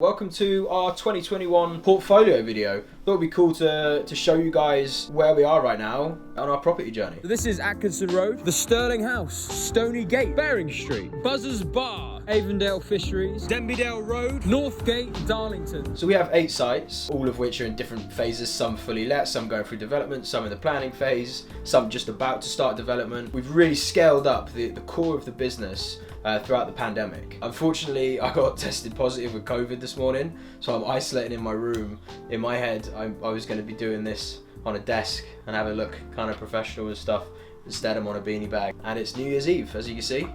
Welcome to our 2021 portfolio video. Thought it'd be cool to show you guys where we are right now on our property journey. This is Atkinson Road, the Sterling House, Stonegate, Baring Street, Buzzers Bar, Avalon Fisheries, Dembydale Road, Northgate, Darlington. So we have 8 sites, all of which are in different phases, some fully let, some going through development, some in the planning phase, some just about to start development. We've really scaled up the core of the business throughout the pandemic. Unfortunately, I got tested positive with COVID this morning, so I'm isolating in my room. In my head, I was going to be doing this on a desk and have it look kind of professional and stuff. Instead, I'm on a beanie bag. And it's New Year's Eve, as you can see.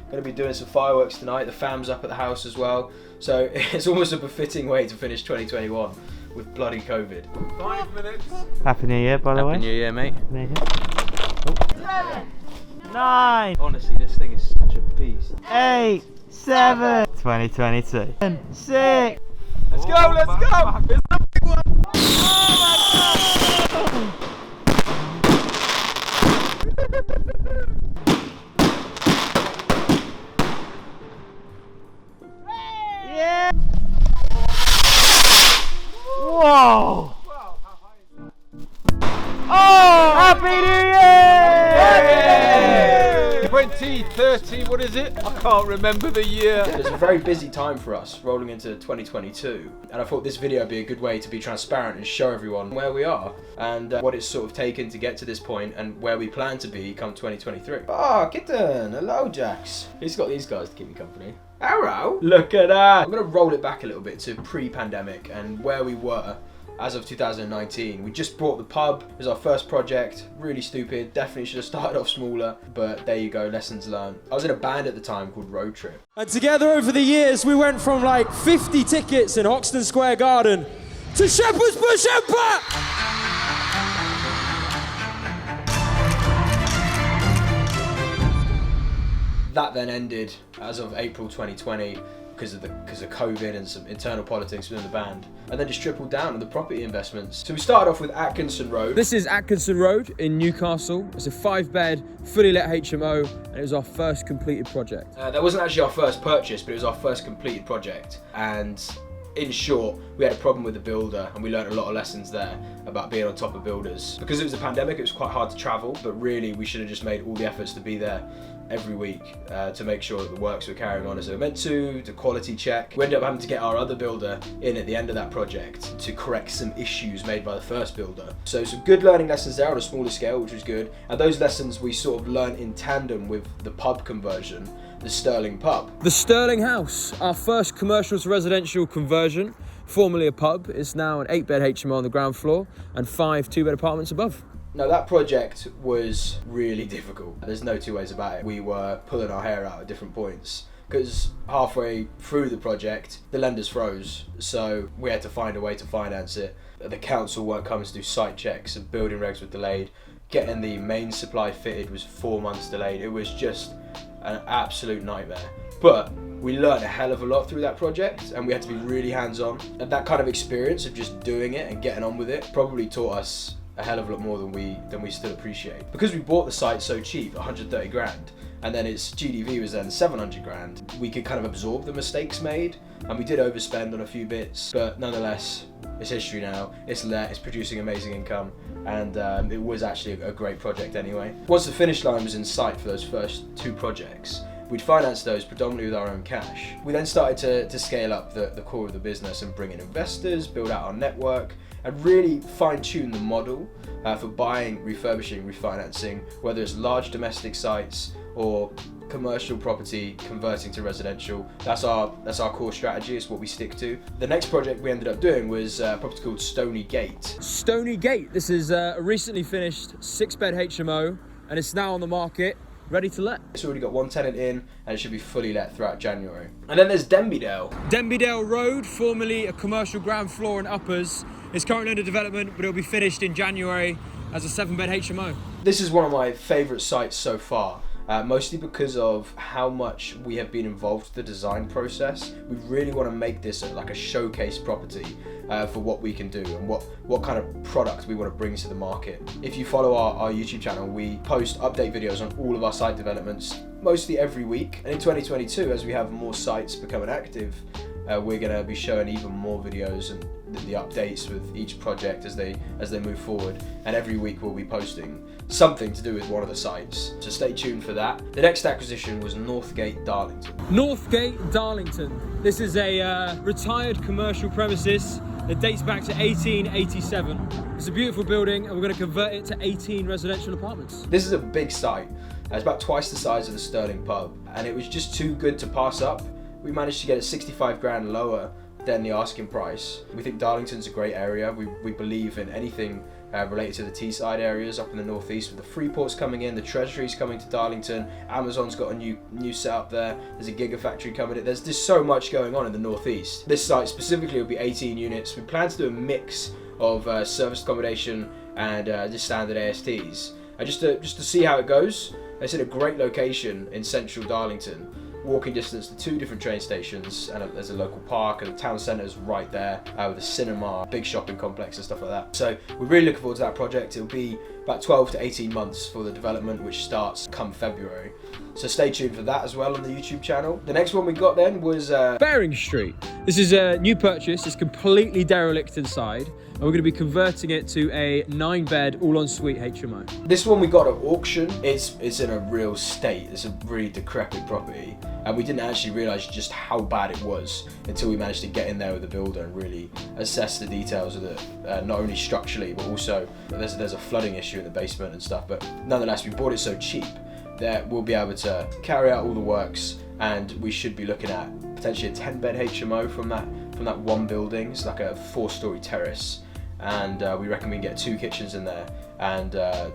Going to be doing some fireworks tonight. The fam's up at the house as well. So it's almost a befitting way to finish 2021 with bloody COVID. 5 minutes. Happy New Year, by the way. Happy New Year, mate. New Year. Oh. 9, Honestly, this thing is such a beast. 8, 7, 2022. 6. Let's go, let's go! It's the big one! Yeah! Whoa! Oh! Happy New Year! 2030, what is it? I can't remember the year. It's a very busy time for us rolling into 2022, and I thought this video would be a good way to be transparent and show everyone where we are and what it's sort of taken to get to this point and where we plan to be come 2023. Ah, kitten! Hello, Jax. He's got these guys to keep me company. Hello! Look at that! I'm going to roll it back a little bit to pre-pandemic and where we were as of 2019. We just bought the pub. It was our first project. Really stupid. Definitely should have started off smaller, but there you go, lessons learned. I was in a band at the time called Road Trip. And together over the years, we went from like 50 tickets in Hoxton Square Garden to Shepherd's Bush Empire! That then ended as of April 2020 because of COVID and some internal politics within the band, and then just tripled down on the property investments. So we started off with Atkinson Road. This is Atkinson Road in Newcastle. It's a 5-bed, fully let HMO, and it was our first completed project. That wasn't actually our first purchase, but it was our first completed project. And in short, we had a problem with the builder, and we learned a lot of lessons there about being on top of builders. Because it was a pandemic, it was quite hard to travel, but really we should have just made all the efforts to be there every week to make sure that the works were carrying on as they were meant to quality check. We ended up having to get our other builder in at the end of that project to correct some issues made by the first builder. So some good learning lessons there on a smaller scale, which was good. And those lessons we sort of learned in tandem with the pub conversion, the Sterling pub. The Sterling House, our first commercial to residential conversion, formerly a pub. It's now an 8-bed HMO on the ground floor and 5 2-bed apartments above. Now that project was really difficult. There's no two ways about it. We were pulling our hair out at different points because halfway through the project, the lenders froze. So we had to find a way to finance it. The council weren't coming to do site checks and building regs were delayed. Getting the main supply fitted was 4 months delayed. It was just an absolute nightmare. But we learned a hell of a lot through that project and we had to be really hands-on. And that kind of experience of just doing it and getting on with it probably taught us a hell of a lot more than we still appreciate. Because we bought the site so cheap, 130 grand, and then its GDV was then 700 grand, we could kind of absorb the mistakes made, and we did overspend on a few bits, but nonetheless, it's history now, it's let, it's producing amazing income, and it was actually a great project anyway. Once the finish line was in sight for those first 2 projects, we'd financed those predominantly with our own cash. We then started to scale up the core of the business and bring in investors, build out our network, and really fine-tune the model for buying, refurbishing, refinancing, whether it's large domestic sites or commercial property converting to residential. That's our core strategy, it's what we stick to. The next project we ended up doing was a property called Stonegate. Stonegate, this is a recently finished 6-bed HMO, and it's now on the market, ready to let. It's already got 1 tenant in and it should be fully let throughout January. And then there's Dembydale. Dembydale Road, formerly a commercial ground floor and uppers, is currently under development, but it'll be finished in January as a 7-bed HMO. This is one of my favourite sites so far. Mostly because of how much we have been involved with the design process. We really want to make this like a showcase property for what we can do and what kind of product we want to bring to the market. If you follow our YouTube channel, we post update videos on all of our site developments mostly every week. And in 2022, as we have more sites becoming active, we're going to be showing even more videos and the updates with each project as they move forward, and every week we'll be posting something to do with one of the sites, so stay tuned for that. The next acquisition was Northgate, Darlington. Northgate, Darlington. This is a retired commercial premises that dates back to 1887. It's a beautiful building and we're going to convert it to 18 residential apartments. This is a big site. It's about twice the size of the Sterling pub, and it was just too good to pass up. We managed to get it 65 grand lower than the asking price. We think Darlington's a great area. We believe in anything related to the Teesside areas up in the northeast, with the Freeports coming in, the Treasury's coming to Darlington, Amazon's got a new setup there, there's a gigafactory coming in. There's just so much going on in the northeast. This site specifically will be 18 units. We plan to do a mix of service accommodation and just standard ASTs, just to see how it goes. It's in a great location in central Darlington, walking distance to 2 different train stations, and there's a local park, and the town centre's right there with a cinema, big shopping complex and stuff like that. So we're really looking forward to that project. It'll be about 12 to 18 months for the development, which starts come February. So stay tuned for that as well on the YouTube channel. The next one we got then was Baring Street. This is a new purchase. It's completely derelict inside, and we're going to be converting it to a 9-bed all-en-suite HMO. This one we got at auction. It's in a real state. It's a really decrepit property, and we didn't actually realise just how bad it was until we managed to get in there with the builder and really assess the details of it, not only structurally but also there's a flooding issue in the basement and stuff. But nonetheless, we bought it so cheap that we'll be able to carry out all the works, and we should be looking at potentially a 10-bed HMO from that one building. It's like a 4-story terrace, and we reckon we can get 2 kitchens in there and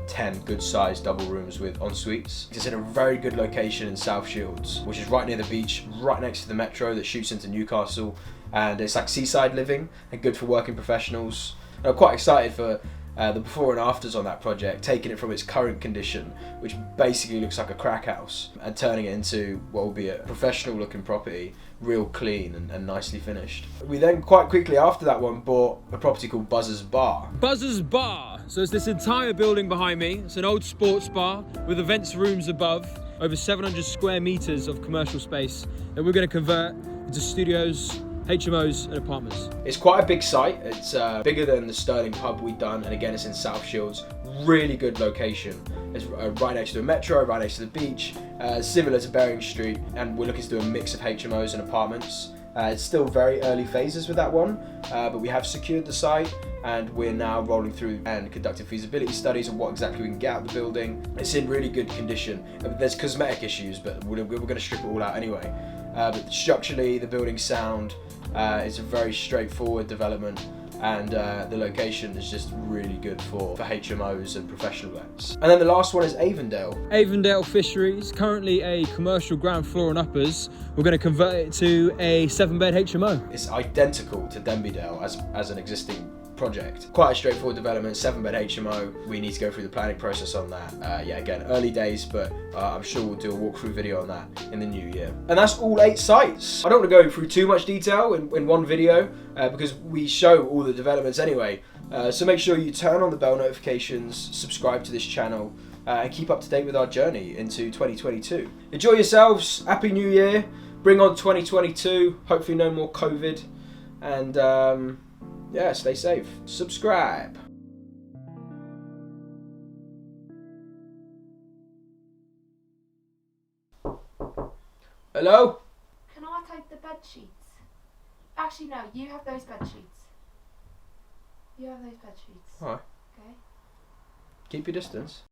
10 good-sized double rooms with en-suites. It's in a very good location in South Shields, which is right near the beach, right next to the metro that shoots into Newcastle, and it's like seaside living and good for working professionals. And I'm quite excited for the before and afters on that project, taking it from its current condition, which basically looks like a crack house, and turning it into what will be a professional looking property, real clean and nicely finished. We then quite quickly after that one bought a property called Buzzers Bar. Buzzers Bar. So it's this entire building behind me. It's an old sports bar with events rooms above, over 700 square meters of commercial space that we're going to convert into studios, HMOs and apartments. It's quite a big site. It's bigger than the Sterling pub we've done, and again it's in South Shields. Really good location. It's right next to a metro, right next to the beach, similar to Baring Street, and we're looking to do a mix of HMOs and apartments. It's still very early phases with that one, but we have secured the site, and we're now rolling through and conducting feasibility studies on what exactly we can get out of the building. It's in really good condition. There's cosmetic issues, but we're going to strip it all out anyway. But structurally, the building's sound. It's a very straightforward development, and the location is just really good for HMOs and professional lets. And then the last one is Avondale. Avalon Fisheries, currently a commercial ground floor and uppers. We're going to convert it to a 7-bed HMO. It's identical to Denbydale as an existing project. Quite a straightforward development, 7-bed HMO. We need to go through the planning process on that. Yeah, again, early days, but I'm sure we'll do a walkthrough video on that in the new year. And that's all 8 sites. I don't want to go through too much detail in one video because we show all the developments anyway. So make sure you turn on the bell notifications, subscribe to this channel, and keep up to date with our journey into 2022. Enjoy yourselves, Happy New Year, bring on 2022, hopefully no more COVID, and yeah, stay safe. Subscribe. Hello? Can I take the bed sheets? Actually, no, you have those bed sheets. You have those bed sheets. Alright. Okay. Keep your distance.